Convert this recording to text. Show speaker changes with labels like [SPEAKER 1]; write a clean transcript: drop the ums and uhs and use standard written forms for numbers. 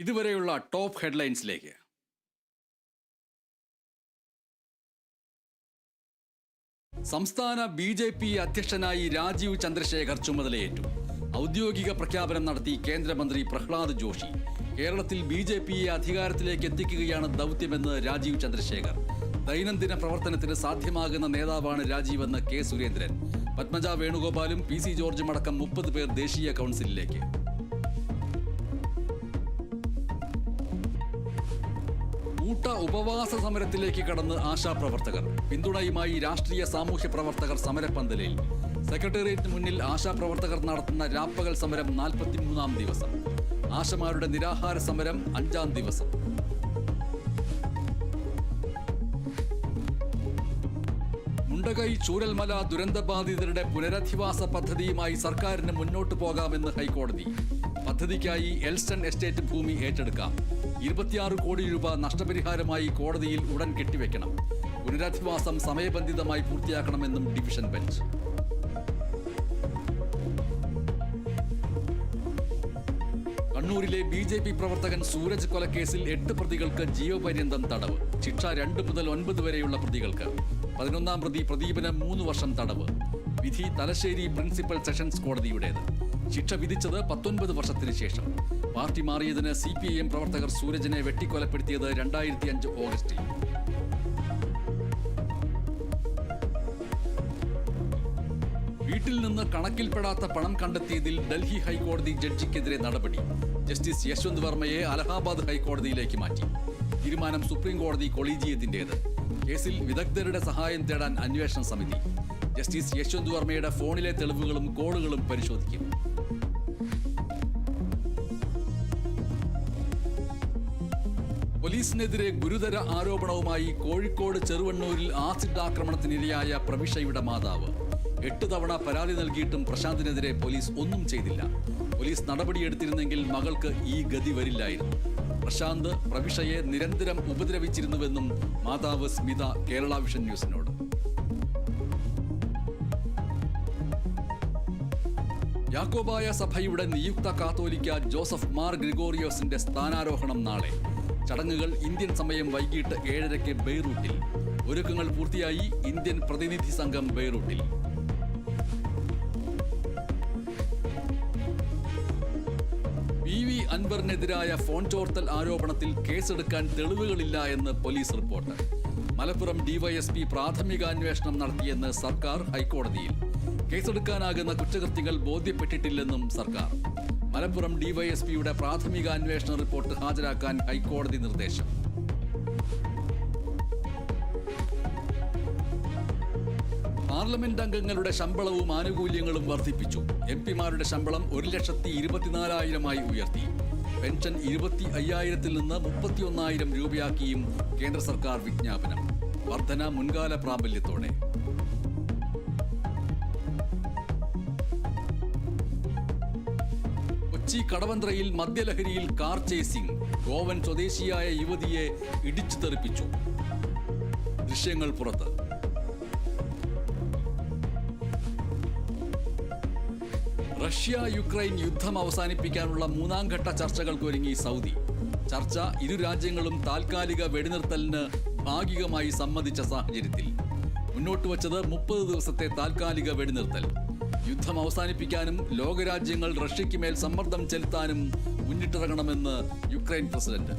[SPEAKER 1] ഇതുവരെയുള്ള ടോപ്പ് ഹെഡ്ലൈൻസിലേക്ക്. സംസ്ഥാന BJP അധ്യക്ഷനായി രാജീവ് ചന്ദ്രശേഖർ ചുമതലയേറ്റു. ഔദ്യോഗിക പ്രഖ്യാപനം നടത്തി കേന്ദ്രമന്ത്രി പ്രഹ്ലാദ് ജോഷി. കേരളത്തിൽ BJPയെ അധികാരത്തിലേക്ക് എത്തിക്കുകയാണ് ദൗത്യമെന്ന് രാജീവ് ചന്ദ്രശേഖർ. ദൈനംദിന പ്രവർത്തനത്തിന് സാധ്യമാകുന്ന നേതാവാണ് രാജീവെന്ന് കെ സുരേന്ദ്രൻ. പത്മജ വേണുഗോപാലും PC ജോർജും അടക്കം 30 പേർ ദേശീയ കൗൺസിലിലേക്ക്. കൂട്ട ഉപവാസ സമരത്തിലേക്ക് കടന്ന് ആശാപ്രവർത്തകർ. പിന്തുണയുമായി രാഷ്ട്രീയ സാമൂഹ്യ പ്രവർത്തകർ സമരപ്പന്തലിൽ. സെക്രട്ടേറിയറ്റിന് മുന്നിൽ ആശാപ്രവർത്തകർ നടത്തുന്ന രാപ്പകൽ സമരം 43-ാം ദിവസം. ആശമാരുടെ നിരാഹാര സമരം 5-ാം ദിവസം. മുണ്ടകൈ ചൂരൽമല ദുരന്തബാധിതരുടെ പുനരധിവാസ പദ്ധതിയുമായി സർക്കാരിന് മുന്നോട്ടു പോകാമെന്ന് ഹൈക്കോടതി. പദ്ധതിക്കായി എൽസ്റ്റൺ എസ്റ്റേറ്റ് ഭൂമി ഏറ്റെടുക്കാം. 26 കോടി രൂപ നഷ്ടപരിഹാരമായി കോടതിയിൽ ഉടൻ കെട്ടിവെക്കണം. പുനരധിവാസം സമയബന്ധിതമായി പൂർത്തിയാക്കണമെന്നും ഡിവിഷൻ ബെഞ്ച്. കണ്ണൂരിലെ BJP പ്രവർത്തകൻ സൂരജ് കൊലക്കേസിൽ 8 പ്രതികൾക്ക് ജീവപര്യന്തം തടവ്. ശിക്ഷ 2 മുതൽ 9 വരെയുള്ള പ്രതികൾക്ക്. 11-ാം പ്രതി പ്രദീപിന് 3 വർഷം തടവ്. വിധി തലശ്ശേരി പ്രിൻസിപ്പൽ സെഷൻസ് കോടതിയുടേത്. ശിക്ഷ വിധിച്ചത് 19 വർഷത്തിന് ശേഷം. പാർട്ടി മാറിയതിന് CPIM പ്രവർത്തകർ സൂരജിനെ വെട്ടിക്കൊലപ്പെടുത്തിയത് 2005 ഓഗസ്റ്റിൽ. വീട്ടിൽ നിന്ന് കണക്കിൽപ്പെടാത്ത പണം കണ്ടെത്തിയതിൽ ഡൽഹി ഹൈക്കോടതി ജഡ്ജിക്കെതിരെ നടപടി. ജസ്റ്റിസ് യശ്വന്ത് വർമ്മയെ അലഹാബാദ് ഹൈക്കോടതിയിലേക്ക് മാറ്റി. തീരുമാനം സുപ്രീം കോടതി കൊളീജിയത്തിന്റേത്. കേസിൽ വിദഗ്ധരുടെ സഹായം തേടാൻ അന്വേഷണ സമിതി. ജസ്റ്റിസ് യശ്വന്ത് വർമ്മയുടെ ഫോണിലെ തെളിവുകളും കോളുകളും പരിശോധിക്കും. പോലീസിനെതിരെ ഗുരുതര ആരോപണവുമായി കോഴിക്കോട് ചെറുവണ്ണൂരിൽ ആസിഡ് ആക്രമണത്തിനിരയായ പ്രവിഷയുടെ മാതാവ്. 8 തവണ പരാതി നൽകിയിട്ടും പ്രശാന്തിനെതിരെ പോലീസ് ഒന്നും ചെയ്തില്ല. പോലീസ് നടപടിയെടുത്തിരുന്നെങ്കിൽ മകൾക്ക് ഈ ഗതി വരില്ലായിരുന്നു. പ്രശാന്ത് പ്രവിഷയെ നിരന്തരം ഉപദ്രവിച്ചിരുന്നുവെന്നും മാതാവ് സ്മിത കേരള വിഷൻ ന്യൂസിനോട്. യാക്കോബായ സഭയുടെ നിയുക്ത കാത്തോലിക്ക ജോസഫ് മാർ ഗ്രിഗോറിയോസിന്റെ സ്ഥാനാരോഹണം നാളെ. ചടങ്ങുകൾ ഇന്ത്യൻ സമയം വൈകിട്ട് 7:30 ബെയ്റൂട്ടിൽ. ഒരുക്കങ്ങൾ പൂർത്തിയായി. ഇന്ത്യൻ പ്രതിനിധി സംഘം ബെയ്റൂട്ടിൽ. PV അൻവറിനെതിരായ ഫോൺ ചോർത്തൽ ആരോപണത്തിൽ കേസെടുക്കാൻ തെളിവുകളില്ല എന്ന് പോലീസ് റിപ്പോർട്ട്. മലപ്പുറം DYSP പ്രാഥമിക അന്വേഷണം നടത്തിയെന്ന് സർക്കാർ ഹൈക്കോടതിയിൽ. കേസെടുക്കാനാകുന്ന കുറ്റകൃത്യങ്ങൾ ബോധ്യപ്പെട്ടിട്ടില്ലെന്നും സർക്കാർ. മലപ്പുറം DYSPയുടെ പ്രാഥമിക അന്വേഷണ റിപ്പോർട്ട് ഹാജരാക്കാൻ ഹൈക്കോടതി നിർദ്ദേശം. പാർലമെന്റ് അംഗങ്ങളുടെ ശമ്പളവും ആനുകൂല്യങ്ങളും വർദ്ധിപ്പിച്ചു. MP-മാരുടെ ശമ്പളം 1,24,000 ഉയർത്തി. പെൻഷൻ 25,000 നിന്ന് 31,000 രൂപയാക്കിയും കേന്ദ്ര സർക്കാർ വിജ്ഞാപനം. വർധന മുൻകാല പ്രാബല്യത്തോടെ. കൊച്ചി കടവന്ത്രയിൽ മദ്യലഹരിയിൽ കാർ ചേസിംഗ്. ഗോവൻ സ്വദേശിയായ യുവതിയെ ഇടിച്ചു തെറിപ്പിച്ചു. ദൃശ്യങ്ങൾ പുറത്ത്. റഷ്യ-യുക്രൈൻ യുദ്ധം അവസാനിപ്പിക്കാനുള്ള 3ാം ഘട്ട ചർച്ചകൾക്കൊരുങ്ങി സൗദി. ചർച്ച ഇരു രാജ്യങ്ങളും താൽക്കാലിക വെടിനിർത്തലിന് ഭാഗികമായി സമ്മതിച്ച സാഹചര്യത്തിൽ മുന്നോട്ട് വച്ചത് 30 ദിവസത്തെ താൽക്കാലിക വെടിനിർത്തൽ. യുദ്ധം അവസാനിപ്പിക്കാനും ലോകരാജ്യങ്ങൾ റഷ്യയ്ക്ക് മേൽ സമ്മർദ്ദം ചെലുത്താനും മുന്നിട്ടിറങ്ങണമെന്ന് യുക്രൈൻ പ്രസിഡന്റ്.